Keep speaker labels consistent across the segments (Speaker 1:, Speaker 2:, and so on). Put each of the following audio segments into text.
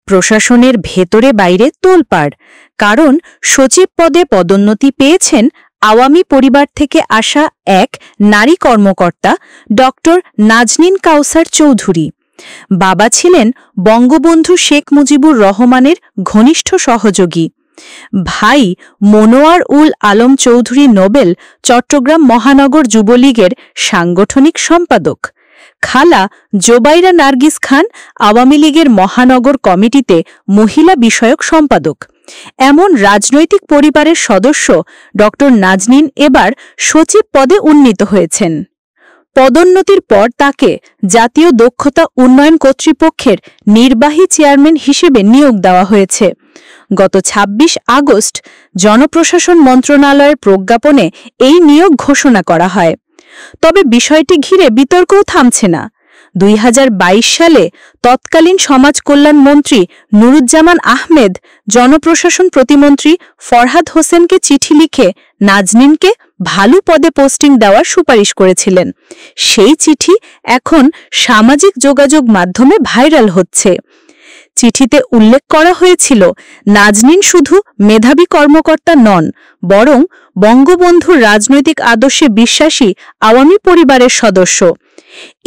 Speaker 1: প্রশাসনের ভেতরে বাইরে তোলপাড়, কারণ সচিব পদে পদোন্নতি পেয়েছেন আওয়ামী পরিবার থেকে আসা এক নারী কর্মকর্তা ডক্টর নাজনীন কাউসার চৌধুরী। বাবা ছিলেন বঙ্গবন্ধু শেখ মুজিবুর রহমানের ঘনিষ্ঠ সহযোগী। ভাই মনোয়ার উল আলম চৌধুরী নোবেল চট্টগ্রাম মহানগর যুবলীগের সাংগঠনিক সম্পাদক। খালা জোবাইরা নার্গিস খান আওয়ামী লীগের মহানগর কমিটিতে মহিলা বিষয়ক সম্পাদক। এমন রাজনৈতিক পরিবারের সদস্য ডক্টর নাজনীন এবার সচিব পদে উন্নীত হয়েছেন। পদোন্নতির পর তাকে জাতীয় দক্ষতা উন্নয়ন কর্তৃপক্ষের নির্বাহী চেয়ারম্যান হিসেবে নিয়োগ দেওয়া হয়েছে। গত ২৬ আগস্ট জনপ্রশাসন মন্ত্রণালয়ের প্রজ্ঞাপনে এই নিয়োগ ঘোষণা করা হয়। তবে বিষয়টি ঘিরে বিতর্কও থামছে না। ২০২২ সালে তৎকালীন সমাজ কল্যাণ মন্ত্রী নুরুজ্জামান আহমেদ জনপ্রশাসন প্রতিমন্ত্রী ফরহাদ হোসেনকে চিঠি লিখে নাজনীনকে ভালো পদে পোস্টিং দেওয়ার সুপারিশ করেছিলেন। সেই চিঠি এখন সামাজিক যোগাযোগ মাধ্যমে ভাইরাল হচ্ছে। চিঠিতে উল্লেখ করা হয়েছিল, নাজনীন শুধু মেধাবী কর্মকর্তা নন, বরং বঙ্গবন্ধুর রাজনৈতিক আদর্শে বিশ্বাসী আওয়ামী পরিবারের সদস্য।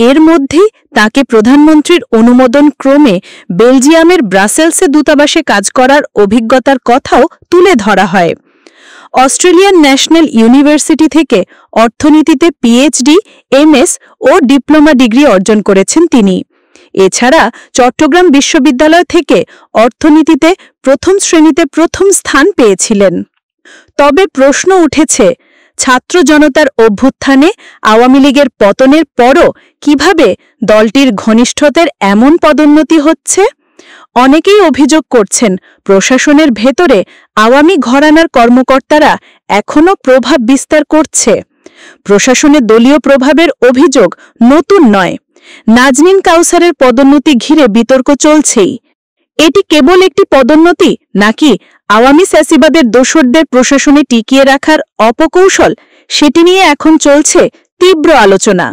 Speaker 1: এর মধ্যেই তাকে প্রধানমন্ত্রীর অনুমোদন ক্রমে বেলজিয়ামের ব্রাসেলসে দূতাবাসে কাজ করার অভিজ্ঞতার কথাও তুলে ধরা হয়। অস্ট্রেলিয়ান ন্যাশনাল ইউনিভার্সিটি থেকে অর্থনীতিতে পিএইচডি, এমএস ও ডিপ্লোমা ডিগ্রি অর্জন করেছেন তিনি। এছাড়া চট্টগ্রাম বিশ্ববিদ্যালয় থেকে অর্থনীতিতে প্রথম শ্রেণীতে প্রথম স্থান পেয়েছিলেন। তবে প্রশ্ন উঠেছে, ছাত্র জনতার অভ্যুত্থানে আওয়ামী লীগের পতনের পরও কিভাবে দলটির ঘনিষ্ঠদের এমন পদোন্নতি হচ্ছে? অনেকেই অভিযোগ করছেন, প্রশাসনের ভেতরে আওয়ামী ঘরানার কর্মকর্তারা এখনও প্রভাব বিস্তার করছে। প্রশাসনে দলীয় প্রভাবের অভিযোগ নতুন নয়। নাজনীন কাউসারের পদোন্নতি ঘিরে বিতর্ক চলছেই। এটি কেবল একটি পদোন্নতি, নাকি আওয়ামী ফ্যাসিবাদের দোসরদের প্রশাসনে টিকিয়ে রাখার অপকৌশল? সেটি নিয়ে এখন চলছে তীব্র আলোচনা।